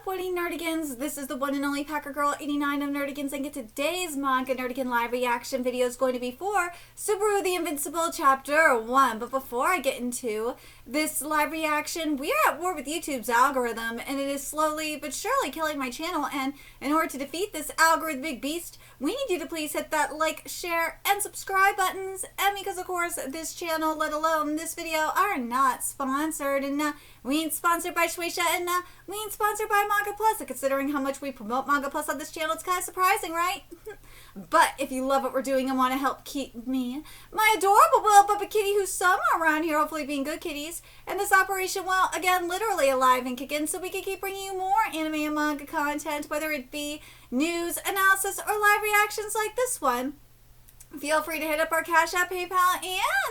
up, Woody Nerdigans? This is the one and only Packer Girl 89 of Nerdigans, and today's Manga Nerdigan live reaction video is going to be for Subaru the Invincible Chapter 1. But before I get into this live reaction, we are at war with YouTube's algorithm, and it is slowly but surely killing my channel. And in order to defeat this algorithmic beast, we need you to please hit that like, share, and subscribe buttons. And because, of course, this channel, let alone this video, are not sponsored. And we ain't sponsored by Shueisha, and we ain't sponsored by Manga Plus. And considering how much we promote Manga Plus on this channel, it's kind of surprising, right? But if you love what we're doing and want to help keep me, my adorable little puppet kitty, who's somewhere around here, hopefully being good kitties, and this operation, well, again, literally alive and kicking, so we can keep bringing you more anime and manga content, whether it be news, analysis, or live reactions like this one. Feel free to hit up our Cash App, PayPal,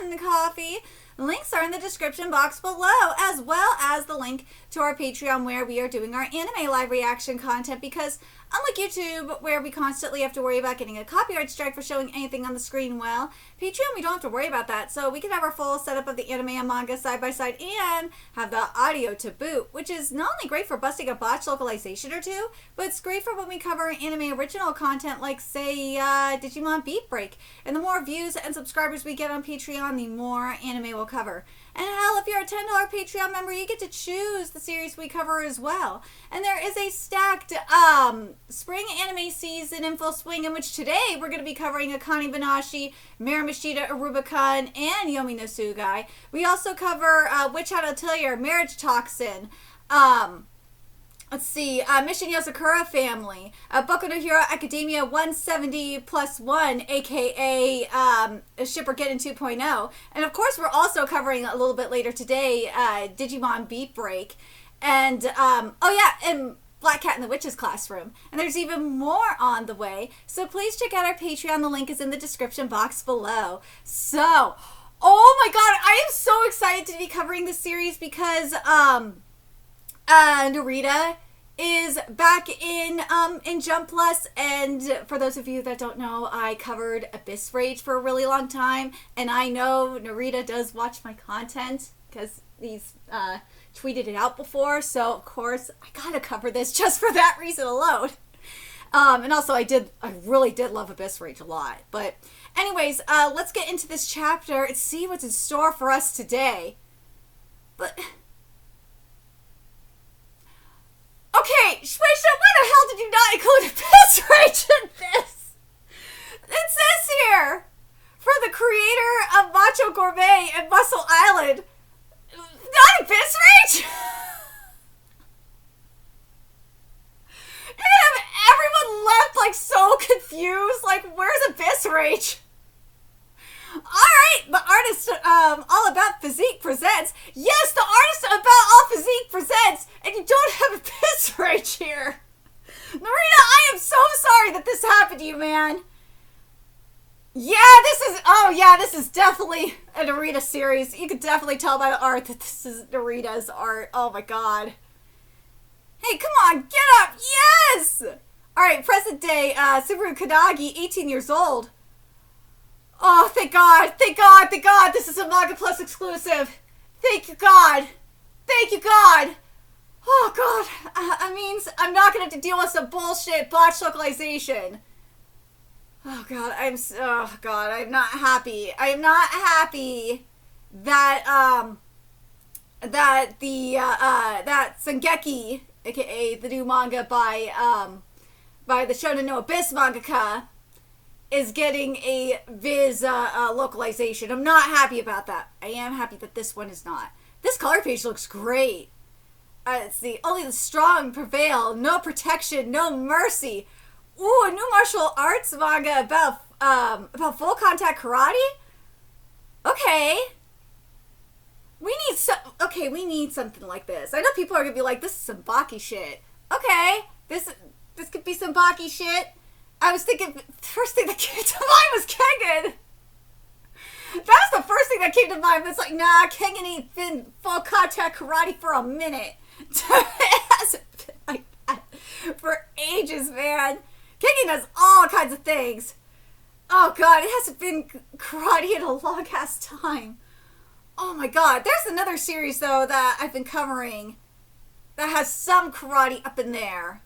and Coffee. Links are in the description box below, as well as the link to our Patreon, where we are doing our anime live reaction content, because unlike YouTube, where we constantly have to worry about getting a copyright strike for showing anything on the screen, well, Patreon, we don't have to worry about that, so we can have our full setup of the anime and manga side by side and have the audio to boot, which is not only great for busting a botched localization or two, but it's great for when we cover anime original content like, say, Digimon Beat Break. And the more views and subscribers we get on Patreon, the more anime we'll cover. And hell, if you're a $10 Patreon member, you get to choose the series we cover as well. And there is a stacked spring anime season in full swing, in which today we're going to be covering Akane Banashi, Miramashita Irubakan, and Yomi no Sugai. We also cover Witch Hat Atelier, Marriage Toxin, let's see, Mission Yosakura Family, Boku no Hero Academia 170+1, aka Shipper Getten 2.0. And of course, we're also covering a little bit later today Digimon Beat Break. And, oh yeah, and Black Cat in the Witch's Classroom. And there's even more on the way. So please check out our Patreon. The link is in the description box below. So, oh my god, I am so excited to be covering this series because, Narita is back in Jump Plus, and for those of you that don't know, I covered Abyss Rage for a really long time, and I know Narita does watch my content because he's tweeted it out before, so of course I gotta cover this just for that reason alone. And also I really did love Abyss Rage a lot. But anyways, let's get into this chapter and see what's in store for us today. But okay, Shueisha, why the hell did you not include Abyss Rage in this? It says here, for the creator of Macho Gourmet and Muscle Island, not Abyss Rage? And everyone left like so confused, like where's Abyss Rage? Alright, the artist All About Physique presents. Yes, the artist About All Physique presents, and you don't have Abyss Rage here. Narita, I am so sorry that this happened to you, man. Yeah, this is definitely a Narita series. You can definitely tell by the art that this is Narita's art. Oh my god. Hey, come on, get up, yes! Alright, present day, Subaru Kadagi, 18 years old. Oh, thank God, thank God, thank God, this is a Manga Plus exclusive. Thank you, God. Thank you, God. Oh, God, I mean, I'm not going to have to deal with some bullshit botched localization. Oh, God, I'm not happy. I am not happy that, that Sengeki, aka the new manga by the Shonen no Abyss mangaka, is getting a Viz localization. I'm not happy about that. I am happy that this one is not. This color page looks great. Let's see. Only the strong prevail. No protection. No mercy. Ooh, a new martial arts manga about full contact karate? Okay. We need something like this. I know people are gonna be like, this is some BAKI shit. Okay. This could be some BAKI shit. I was thinking, the first thing that came to mind was Kengan. That was the first thing that came to mind. It's like, nah, Kengan ain't been full contact karate for a minute. It hasn't been like that for ages, man. Kengan does all kinds of things. Oh god, it hasn't been karate in a long ass time. Oh my god, there's another series though that I've been covering that has some karate up in there.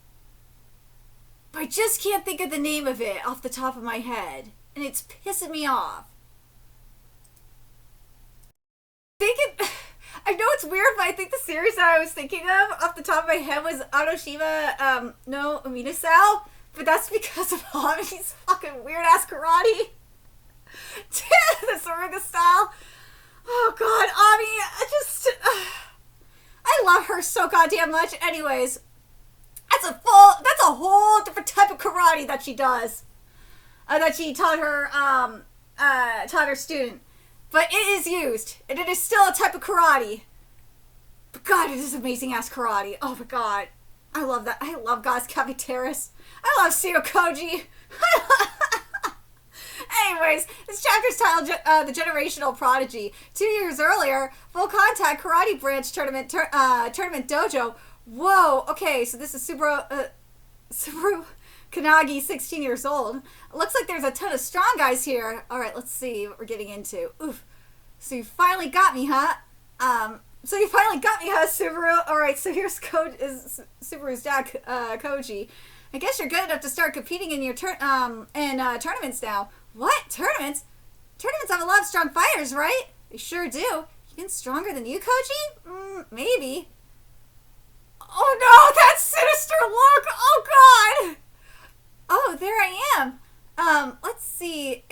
But I just can't think of the name of it off the top of my head. And it's pissing me off. I know it's weird, but I think the series that I was thinking of off the top of my head was Anoshima no Uminasao. But that's because of Hami's fucking weird ass karate. The Saruga style. Oh god, Ami, I love her so goddamn much. Anyways, that's a whole different type of karate that she does. That she taught her student. But it is used, and it is still a type of karate. But god, it is amazing ass karate. Oh my god. I love that. I love God's Caviteris. I love Seo Koji. Anyways, this chapter's titled The Generational Prodigy. 2 years earlier, Full Contact Karate Branch Tournament Dojo. Whoa, okay, so this is Subaru Kanagi, 16 years old. It looks like there's a ton of strong guys here. Alright, let's see what we're getting into. Oof. So you finally got me, huh? Subaru? Alright, so here's Subaru's dad, Koji. I guess you're good enough to start competing in your tournaments now. What? Tournaments? Tournaments have a lot of strong fighters, right? They sure do. Even stronger than you, Koji? Maybe. Oh no, that sinister look! Oh god! Oh, there I am. Let's see.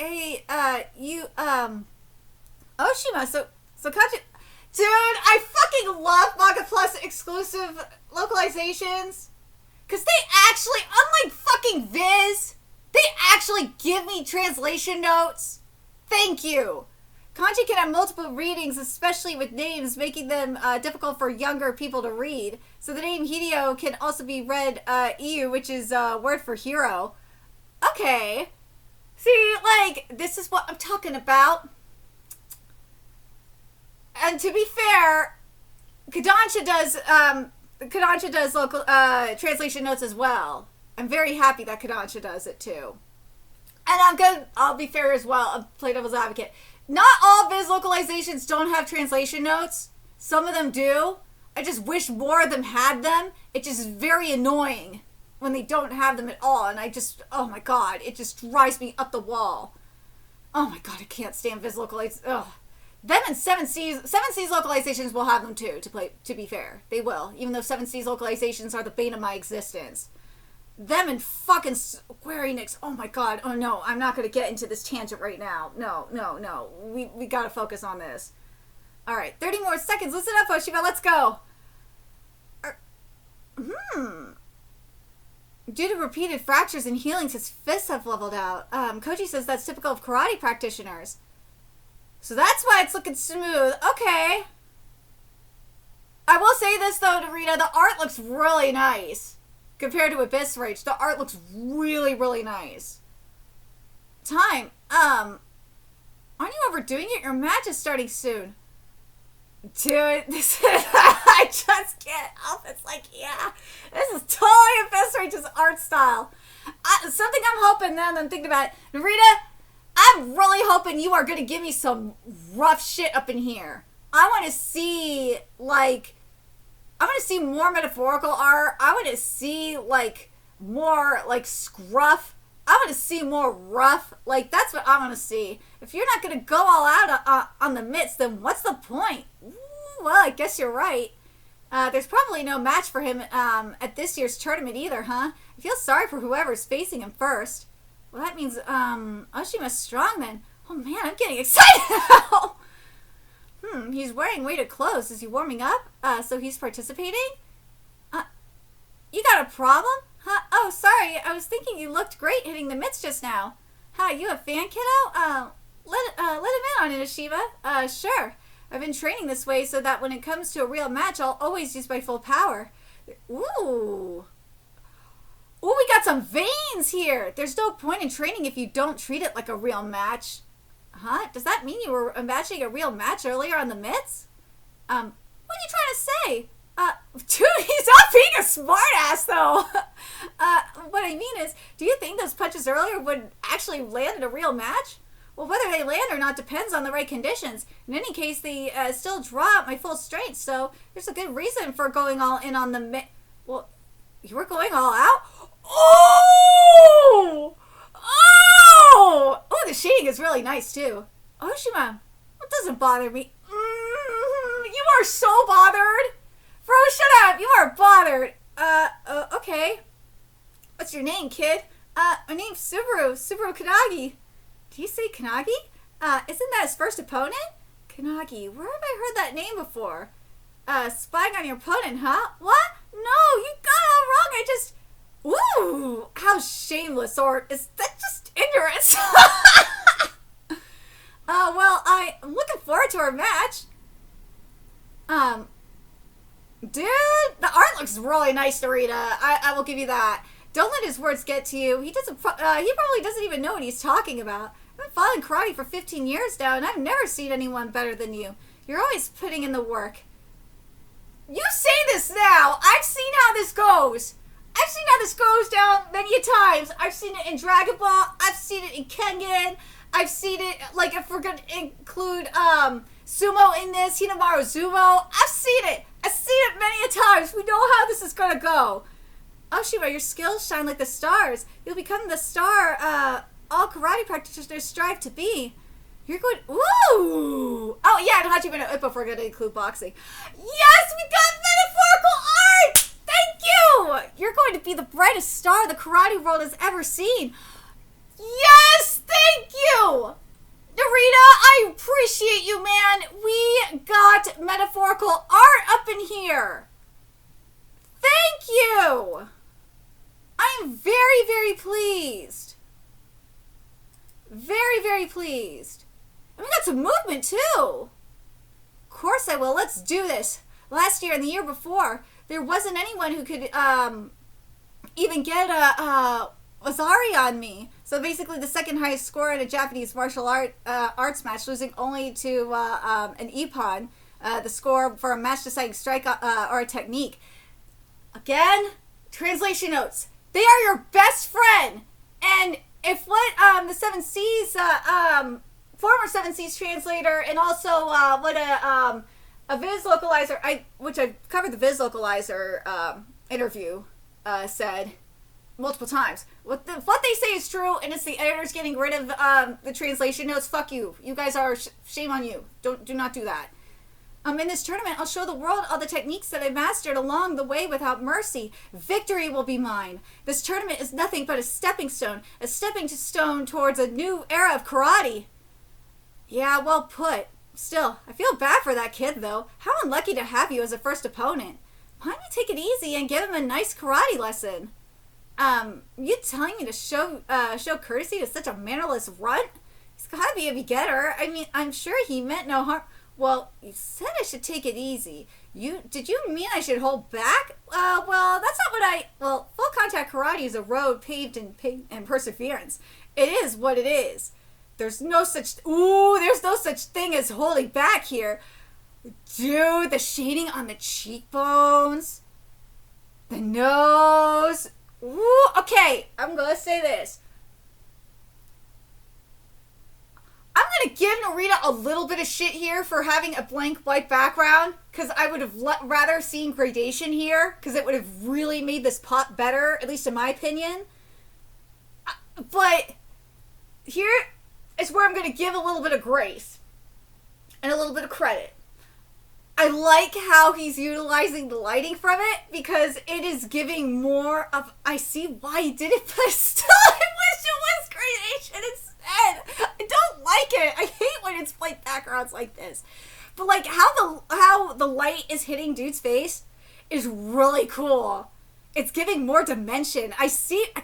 Oshima, so Koji... Dude, I fucking love Manga Plus exclusive localizations. Because they actually, unlike fucking Viz, they actually give me translation notes. Thank you. Kanji can have multiple readings, especially with names, making them difficult for younger people to read. So the name Hideo can also be read Iu, which is a word for hero. Okay. See, like, this is what I'm talking about. And to be fair, Kodansha does local translation notes as well. I'm very happy that Kodansha does it too. And I'll be fair as well. I'll play devil's advocate. Not all Viz localizations don't have translation notes. Some of them do. I just wish more of them had them. It just is very annoying when they don't have them at all. And oh my god, it just drives me up the wall. Oh my god, I can't stand Viz localizations. Ugh. Them and 7C's localizations will have them too, to be fair. They will. Even though 7C's localizations are the bane of my existence. Them and fucking Square Enix. Oh my god. Oh no, I'm not going to get into this tangent right now. No. We got to focus on this. Alright, 30 more seconds. Listen up, Oshima. Let's go. Due to repeated fractures and healings, his fists have leveled out. Koji says that's typical of karate practitioners. So that's why it's looking smooth. Okay. I will say this though, Narita, the art looks really nice. Compared to Abyss Rage, the art looks really, really nice. Time. Aren't you overdoing it? Your match is starting soon. Dude, this is, I just can't help. It's like, yeah, this is totally Abyss Rage's art style. Something I'm hoping now that I'm thinking about it. Narita, I'm really hoping you are going to give me some rough shit up in here. I want to see, like, I want to see more metaphorical art. I want to see, like, more, like, scruff. I want to see more rough. Like, that's what I want to see. If you're not going to go all out on the mitts, then what's the point? Ooh, well, I guess you're right. There's probably no match for him at this year's tournament either, huh? I feel sorry for whoever's facing him first. Well, that means, Oshima's strong then. Oh man, I'm getting excited now! He's wearing weighted clothes. Is he warming up? So he's participating? You got a problem? Huh? Oh, sorry. I was thinking you looked great hitting the mitts just now. Hi, you a fan, kiddo? Let him in on it, Oshima. Sure. I've been training this way so that when it comes to a real match, I'll always use my full power. Ooh, we got some veins here. There's no point in training if you don't treat it like a real match. Huh? Does that mean you were imagining a real match earlier on the mitts? What are you trying to say? Dude, he's not being a smartass, though. What I mean is, do you think those punches earlier would actually land in a real match? Well, whether they land or not depends on the right conditions. In any case, they still draw at my full strength, so there's a good reason for going all in on the well, you were going all out? Oh! Oh! Oh, the shading is really nice, too. Oshima, what doesn't bother me? You are so bothered. Bro, shut up. You are bothered. Okay. What's your name, kid? My name's Subaru. Subaru Kanagi. Do you say Kanagi? Isn't that his first opponent? Kanagi. Where have I heard that name before? Spying on your opponent, huh? What? No, you got it all wrong. I just... Ooh, how shameless, or is that just ignorance? Well, I'm looking forward to our match. Dude, the art looks really nice, Narita. I will give you that. Don't let his words get to you. He probably doesn't even know what he's talking about. I've been following karate for 15 years now, and I've never seen anyone better than you. You're always putting in the work. You say this now. I've seen how this goes. I've seen how this goes down many a times. I've seen it in Dragon Ball. I've seen it in Kengan. I've seen it, like, if we're going to include Sumo in this, Hinamaru Zumo. I've seen it. I've seen it many a times. We know how this is going to go. Oshima, your skills shine like the stars. You'll become the star all karate practitioners strive to be. You're going... Ooh! Oh, yeah, and Hajime no Ippo, if we're going to include boxing. Yes, we got metaphorical art! Thank you! You're going to be the brightest star the karate world has ever seen. Yes, thank you! Narita, I appreciate you, man. We got metaphorical art up in here. Thank you! I'm very, very pleased. Very, very pleased. And we got some movement, too. Of course I will. Let's do this. Last year and the year before, there wasn't anyone who could even get a Wazari on me. So basically the second highest score in a Japanese martial arts match, losing only to an Ippon, the score for a match-deciding strike or a technique. Again, translation notes. They are your best friend. And if what the Seven Seas, former Seven Seas translator, and also what a Viz localizer, which I've covered the Viz localizer interview, said multiple times. What they say is true, and it's the editors getting rid of the translation notes. Fuck you. You guys are shame on you. Do not do that. In this tournament, I'll show the world all the techniques that I mastered along the way without mercy. Victory will be mine. This tournament is nothing but a stepping stone towards a new era of karate. Yeah, well put. Still, I feel bad for that kid, though. How unlucky to have you as a first opponent. Why don't you take it easy and give him a nice karate lesson? You telling me to show courtesy to such a mannerless runt? He's gotta be a beginner. I mean, I'm sure he meant no harm. Well, you said I should take it easy. Did you mean I should hold back? Well, that's not what well, full contact karate is a road paved in perseverance. It is what it is. There's no such thing as holding back here. Dude, the shading on the cheekbones, the nose. Ooh, okay, I'm gonna say this. I'm going to give Narita a little bit of shit here for having a blank white background, because I would have rather seen gradation here, because it would have really made this pop better, at least in my opinion. But here is where I'm going to give a little bit of grace and a little bit of credit. I like how he's utilizing the lighting from it, because it is giving more of, I see why he did it, but still I wish it was gradation instead. I don't like it. I hate when it's white backgrounds like this. But like how the light is hitting dude's face is really cool. It's giving more dimension. I see why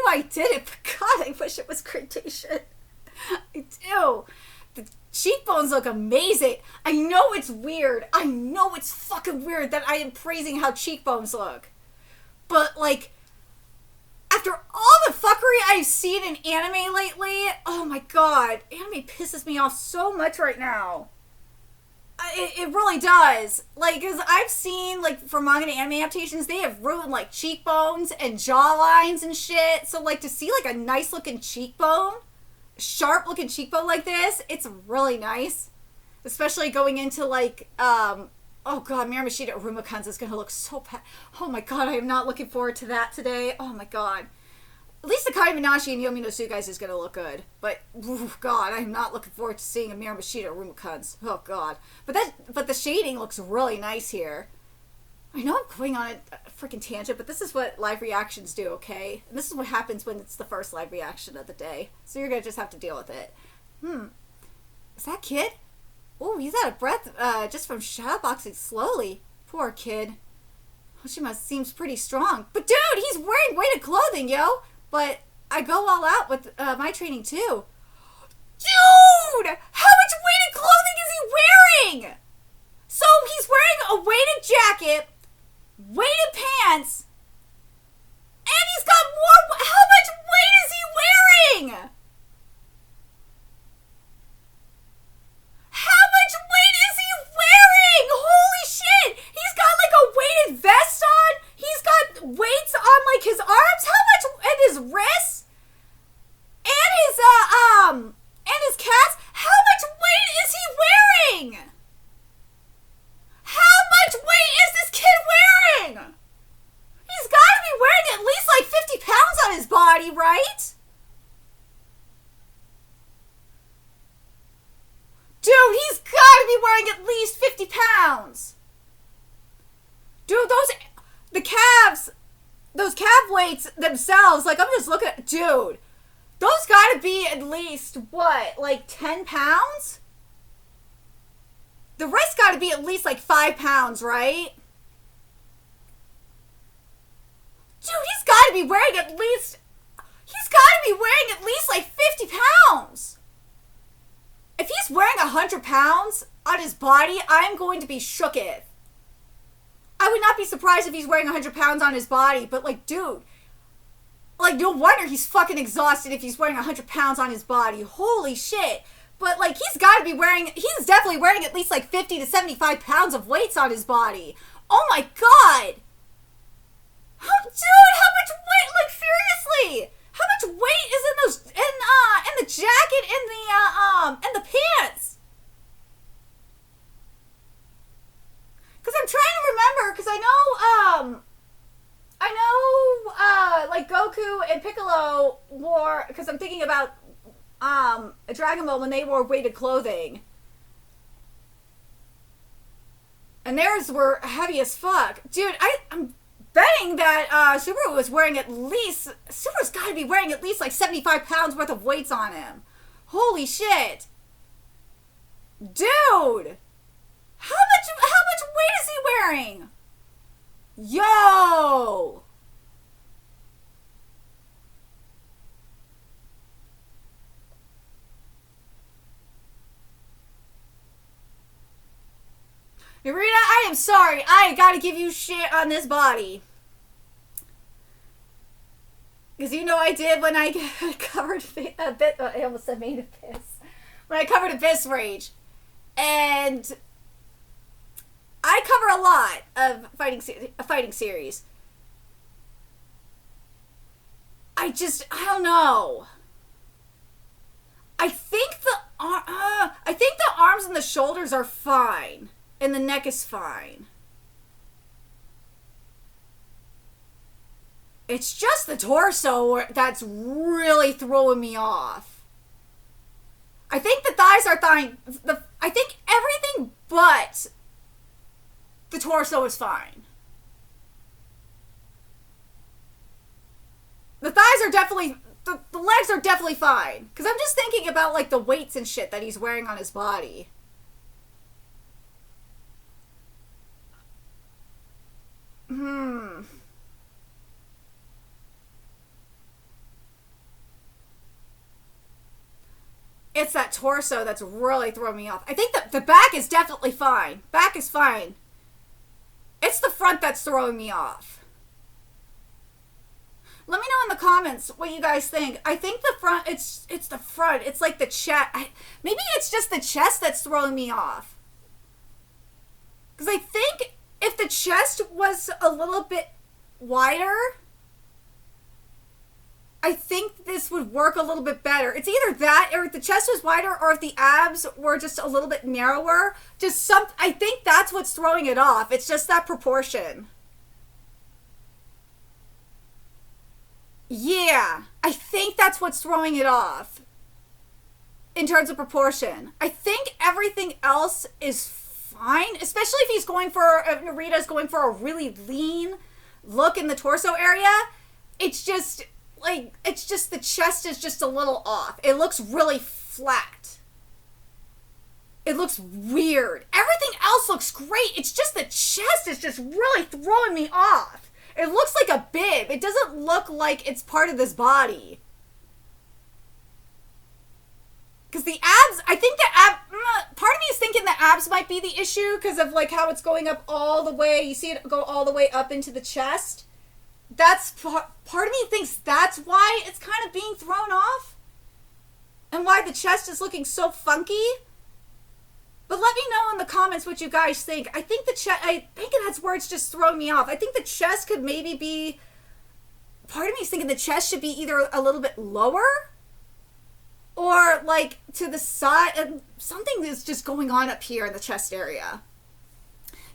I did it, but God, I wish it was gradation. I do. The cheekbones look amazing. I know it's weird. I know it's fucking weird that I am praising how cheekbones look. But like, after all the fuckery I've seen in anime lately, oh my God, anime pisses me off so much right now. It really does. Like, because I've seen, like, for manga and anime adaptations, they have ruined, like, cheekbones and jawlines and shit. So, like, to see, like, a nice-looking cheekbone sharp looking cheekbone like this, it's really nice. Especially going into like, oh god, Miramashita Arumakun's is gonna look so bad. Oh my god, I am not looking forward to that today. Oh my god. At least the Kai Minashi and Yomi no Sugai's is gonna look good. But, god, I'm not looking forward to seeing a Miramashita Arumakun's. Oh god. But the shading looks really nice here. I know I'm going on a freaking tangent, but this is what live reactions do, okay? And this is what happens when it's the first live reaction of the day. So you're gonna just have to deal with it. Is that Kid? Oh, he's out of breath just from shadowboxing slowly. Poor Kid. Hoshima seems pretty strong. But dude, he's wearing weighted clothing, yo! But I go all out with my training too. Dude! How much weighted clothing is he wearing? So he's wearing a weighted jacket, weighted pants, and he's got more. How much weight is he wearing? How much weight is he wearing? Holy shit! He's got like a weighted vest on. He's got weights on like his arms. How much? And his wrists, and his calves. How much weight is he wearing? How much weight is this kid wearing? He's got to be wearing at least like 50 pounds on his body, right? Dude, he's got to be wearing at least 50 pounds. Dude, those calf weights themselves, like I'm just looking at, dude, those got to be at least, what, like 10 pounds? The wrist got to be at least like 5 pounds, right? Dude, he's got to be wearing at least like 50 pounds. If he's wearing 100 pounds on his body, I'm going to be shooketh. I would not be surprised if he's wearing 100 pounds on his body, but like, dude, like no wonder he's fucking exhausted if he's wearing 100 pounds on his body. Holy shit. But, like, he's definitely wearing at least, like, 50 to 75 pounds of weights on his body. Oh, my God. Dude, how much weight? Like, seriously. How much weight is in the jacket and the pants? Because I'm trying to remember, because I know, like, Goku and Piccolo wore, because I'm thinking about, Dragon Ball when they wore weighted clothing. And theirs were heavy as fuck. Dude, I'm betting that Subaru was wearing Subaru's gotta be wearing at least like 75 pounds worth of weights on him. Holy shit. Dude! How much weight is he wearing? Yo! Narita, I am sorry. I gotta give you shit on this body. Because you know I did when I covered a bit. I almost said made Abyss. When I covered Abyss Rage. And I cover a lot of fighting series. I don't know. I think the arms and the shoulders are fine. And the neck is fine. It's just the torso that's really throwing me off. I think the thighs are fine. I think everything but the torso is fine. The thighs are definitely... The legs are definitely fine. Because I'm just thinking about, like, the weights and shit that he's wearing on his body. It's that torso that's really throwing me off. I think the back is definitely fine. Back is fine. It's the front that's throwing me off. Let me know in the comments what you guys think. I think the front, it's the front. It's like the chest. Maybe it's just the chest that's throwing me off. Because I think if the chest was a little bit wider, I think this would work a little bit better. It's either that, or if the chest was wider, or if the abs were just a little bit narrower. I think that's what's throwing it off. It's just that proportion. Yeah, I think that's what's throwing it off in terms of proportion. I think everything else is fine, especially if Narita's going for a really lean look in the torso area. It's just the chest is just a little off. It looks really flat. It looks weird. Everything else looks great. It's just the chest is just really throwing me off. It looks like a bib. It doesn't look like it's part of this body. Because the abs, I think part of me is thinking the abs might be the issue because of like how it's going up all the way. You see it go all the way up into the chest. That's part of me thinks that's why it's kind of being thrown off. And why the chest is looking so funky. But let me know in the comments what you guys think. I think that's where it's just throwing me off. I think the chest could maybe be, part of me is thinking the chest should be either a little bit lower or like to the side. And something is just going on up here in the chest area.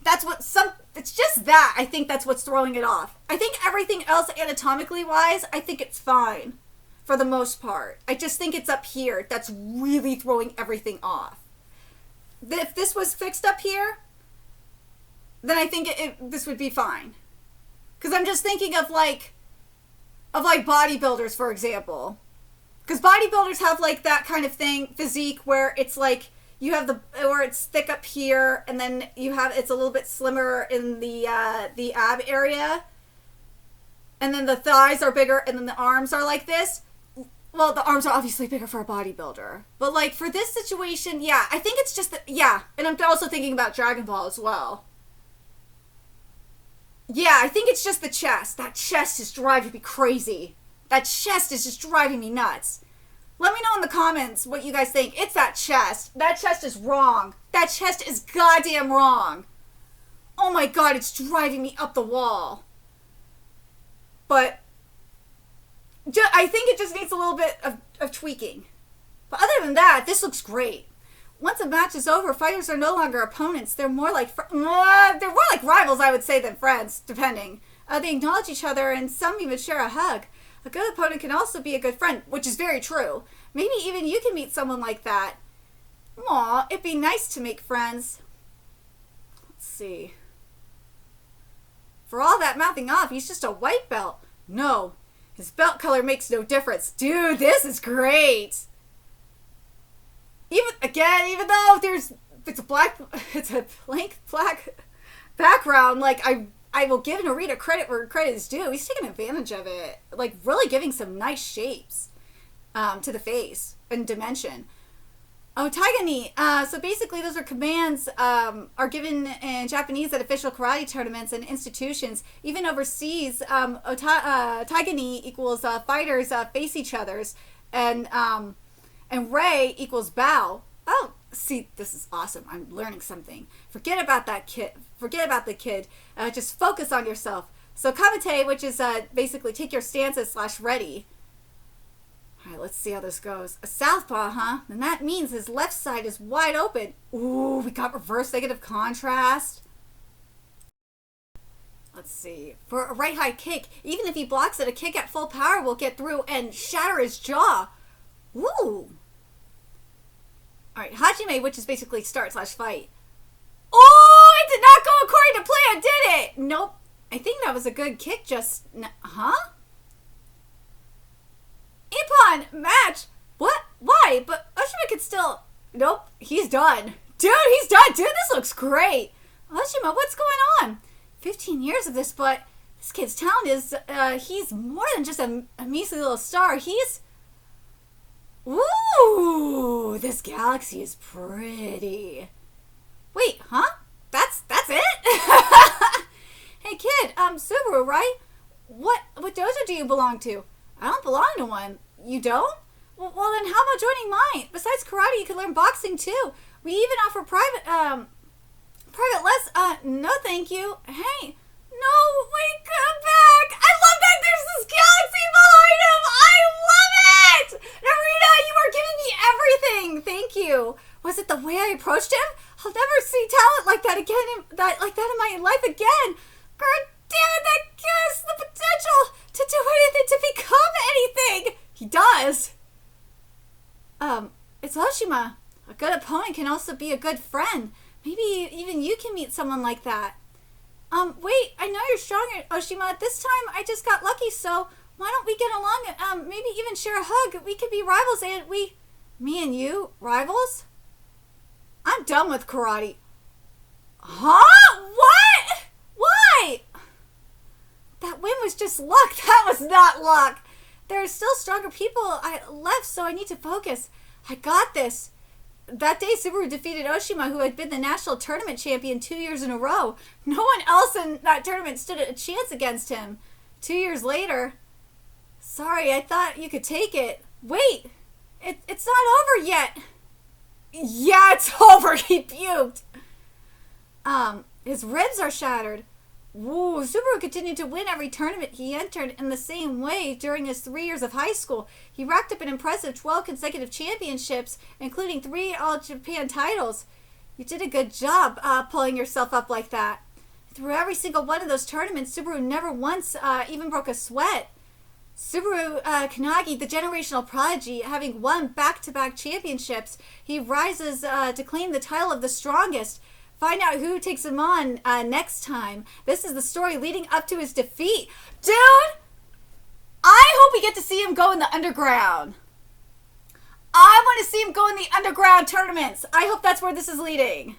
It's just that. I think that's what's throwing it off. I think everything else anatomically wise, I think it's fine for the most part. I just think it's up here that's really throwing everything off. If this was fixed up here, then I think this would be fine. Because I'm just thinking of like bodybuilders, for example. Because bodybuilders have like that kind of physique where it's like you have where it's thick up here, and then it's a little bit slimmer in the ab area, and then the thighs are bigger, and then the arms are like this. Well, the arms are obviously bigger for a bodybuilder. But, like, for this situation, yeah, I think it's just yeah. And I'm also thinking about Dragon Ball as well. Yeah, I think it's just the chest. That chest is driving me crazy. That chest is just driving me nuts. Let me know in the comments what you guys think. It's that chest. That chest is wrong. That chest is goddamn wrong. Oh my god, it's driving me up the wall. But I think it just needs a little bit of tweaking. But other than that, this looks great. Once a match is over, fighters are no longer opponents. They're more like rivals, I would say, than friends, depending. They acknowledge each other, and some even share a hug. A good opponent can also be a good friend, which is very true. Maybe even you can meet someone like that. Aw, it'd be nice to make friends. Let's see. For all that mouthing off, he's just a white belt. No. His belt color makes no difference. Dude, this is great. Even though it's a blank black background, like I will give Narita credit where credit is due. He's taking advantage of it. Like really giving some nice shapes to the face and dimension. Oh, Taigani. So basically those are commands are given in Japanese at official karate tournaments and institutions. Even overseas, Taigani equals fighters face each other's, and Rei equals bow. Oh, see, this is awesome. I'm learning something. Forget about that kid. Forget about the kid. Just focus on yourself. So kamite, which is basically take your stances / ready. All right, let's see how this goes. A southpaw, huh? And that means his left side is wide open. Ooh, we got reverse negative contrast. Let's see. For a right high kick, even if he blocks it, a kick at full power will get through and shatter his jaw. Ooh. All right, Hajime, which is basically start / fight. Oh, it did not go according to plan, did it? Nope. I think that was a good kick just... Huh? Ippon, match. What? Why? But Oshima could still... Nope, he's done. Dude, he's done. Dude, this looks great. Oshima, what's going on? 15 years of this, but this kid's talent is... he's more than just a measly little star. He's... Ooh, this galaxy is pretty. Wait, huh? That's it? Hey kid, Subaru, right? What dojo do you belong to? I don't belong to one. You don't? Well then how about joining mine? Besides karate, you can learn boxing too. We even offer private no thank you. Hey, no, wait, come back. I love that there's this galaxy behind him. I that like that in my life again. God damn it, that gives the potential to do anything, to become anything. He does. It's Oshima. A good opponent can also be a good friend. Maybe even you can meet someone like that. Wait, I know you're stronger, Oshima. This time I just got lucky, so why don't we get along? Maybe even share a hug. We could be rivals, and me and you, rivals? I'm done with karate. Huh? What? Why? That win was just luck. That was not luck. There are still stronger people left, so I need to focus. I got this. That day, Subaru defeated Oshima, who had been the national tournament champion 2 years in a row. No one else in that tournament stood a chance against him. 2 years later... Sorry, I thought you could take it. Wait! It's not over yet! Yeah, it's over! He puked! His ribs are shattered. Woo, Subaru continued to win every tournament he entered in the same way during his 3 years of high school. He racked up an impressive 12 consecutive championships, including 3 All-Japan titles. You did a good job pulling yourself up like that. Through every single one of those tournaments, Subaru never once even broke a sweat. Subaru Kanagi, the generational prodigy, having won back-to-back championships, he rises to claim the title of the strongest. Find out who takes him on next time. This is the story leading up to his defeat. Dude, I hope we get to see him go in the underground. I want to see him go in the underground tournaments. I hope that's where this is leading.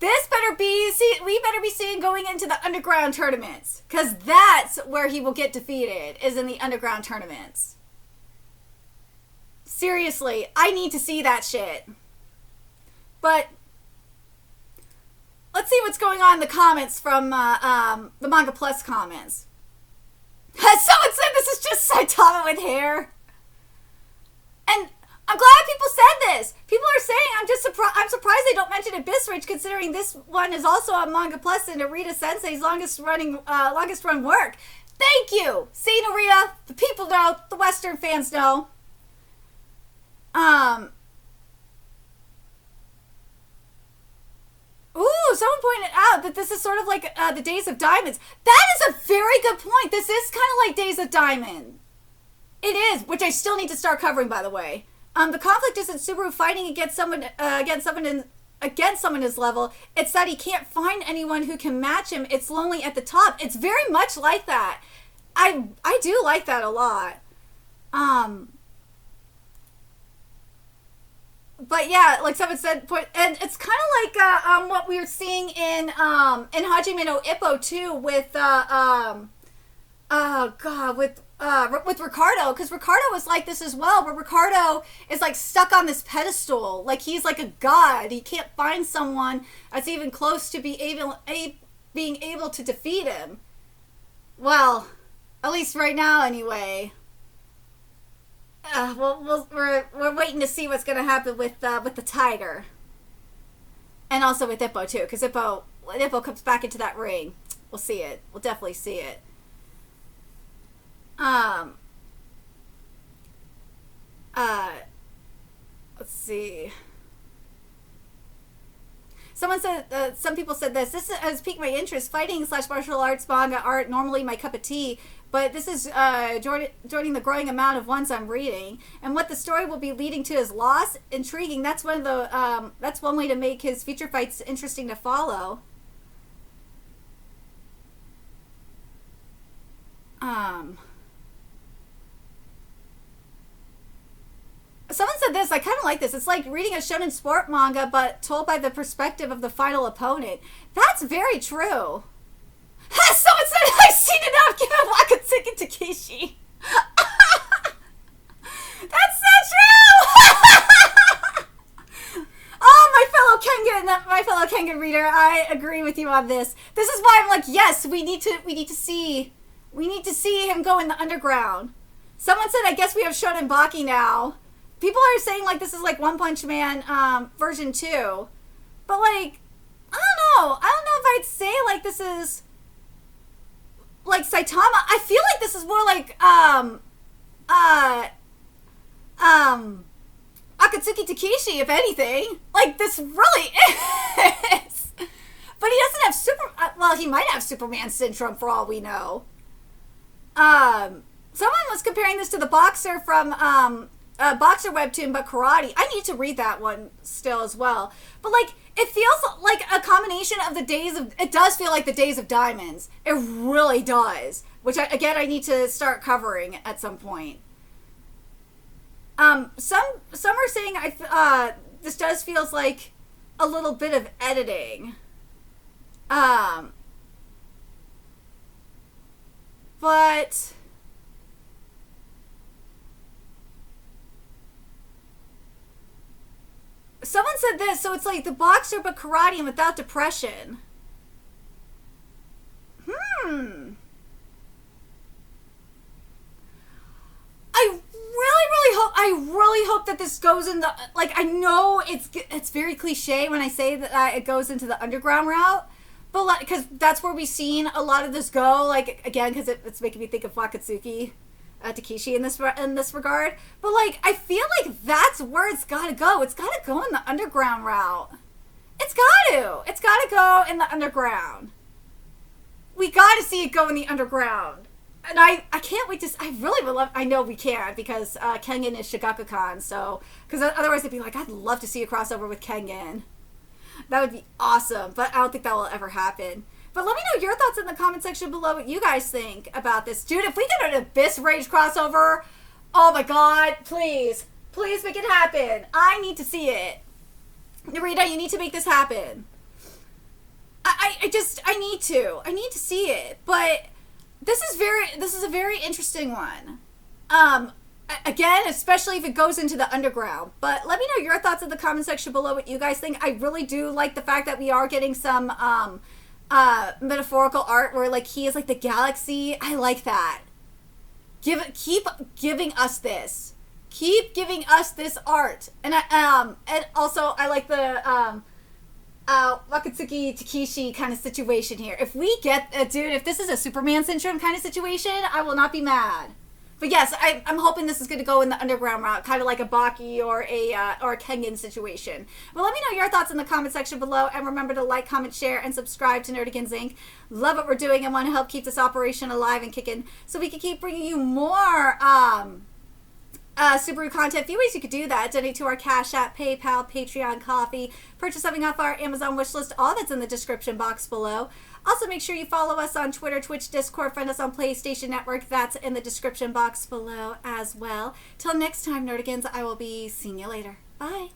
This better be, we better be seeing going into the underground tournaments. Because that's where he will get defeated, is in the underground tournaments. Seriously, I need to see that shit. But let's see what's going on in the comments from the Manga Plus comments. Someone said this is just Saitama with hair. And I'm glad people said this. People are saying I'm surprised they don't mention Abyss Ridge, considering this one is also on Manga Plus and Narita Sensei's longest run work. Thank you. See, Narita, the people know, the Western fans know. Ooh, someone pointed out that this is sort of like the Days of Diamonds. That is a very good point. This is kind of like Days of Diamond. It is, which I still need to start covering, by the way. The conflict isn't Subaru fighting against someone his level. It's that he can't find anyone who can match him. It's lonely at the top. It's very much like that. I do like that a lot. But yeah, like someone said, and it's kind of like what we were seeing in Hajime no Ippo too, with with Ricardo, because Ricardo was like this as well, where Ricardo is like stuck on this pedestal, like he's like a god. He can't find someone that's even close to being able to defeat him. Well, at least right now, anyway. We're waiting to see what's going to happen with the Tiger, and also with Ippo too, because when Ippo comes back into that ring, we'll see it. We'll definitely see it. Let's see. Someone said, some people said this has piqued my interest. Fighting / martial arts manga aren't normally my cup of tea, but this is joining the growing amount of ones I'm reading. And what the story will be leading to is loss. Intriguing. That's one way to make his future fights interesting to follow. Someone said this, I kind of like this. It's like reading a shonen sport manga, but told by the perspective of the final opponent. That's very true. Someone said, I've seen enough. Give him Wakatsuki Takeshi. That's so true. Oh, my fellow Kengan reader, I agree with you on this. This is why I'm like, yes, we need to see him go in the underground. Someone said, I guess we have Shonen BAKI now. People are saying like this is like One Punch Man version 2. But like, I don't know if I'd say like this is like Saitama. I feel like this is more like Akatsuki Wakatsuki Takeshi, if anything. Like, this really is. But he doesn't have well, he might have Superman syndrome for all we know. Someone was comparing this to the boxer from boxer webtoon, but karate. I need to read that one still as well. But like, it feels like a combination of the days of. It does feel like the Days of Diamonds. It really does. Which I need to start covering at some point. Some are saying this does feels like a little bit of editing. But someone said this, so it's like the boxer but karate and without depression. I really hope that this goes in the, like, I know it's very cliche when I say that it goes into the underground route, but like, because that's where we've seen a lot of this go, like, again, because it's making me think of Wakatsuki Takeshi in this regard. But like, I feel like that's where it's got to go. It's got to go in the underground route. It's got to go in the underground. We got to see it go in the underground. And I can't wait to. I really would love. I know we can't because Kengan is Shigakukan. So because otherwise it'd be like, I'd love to see a crossover with Kengan. That would be awesome. But I don't think that will ever happen. But let me know your thoughts in the comment section below. What you guys think about this, dude? If we get an Abyss Rage crossover, oh my god! Please make it happen. I need to see it. Narita, you need to make this happen. I need to see it. But this is a very interesting one. Again, especially if it goes into the underground. But let me know your thoughts in the comment section below. What you guys think. I really do like the fact that we are getting some metaphorical art where like he is like the galaxy. I like that. Keep giving us this. Keep giving us this art. And and also I like the Wakatsuki Takeshi kind of situation here. If we get dude, if this is a Superman syndrome kind of situation, I will not be mad. But yes, I'm hoping this is going to go in the underground route, kind of like a BAKI or a Kengan situation. But let me know your thoughts in the comment section below, and remember to like, comment, share, and subscribe to Nerdigans Inc. Love what we're doing and want to help keep this operation alive and kicking, so we can keep bringing you more Subaru content. A few ways you could do that: donate to our Cash App, PayPal, Patreon, Coffee, purchase something off our Amazon wishlist. All that's in the description box below. Also, make sure you follow us on Twitter, Twitch, Discord, friend us on PlayStation Network. That's in the description box below as well. Till next time, Nerdigans, I will be seeing you later. Bye.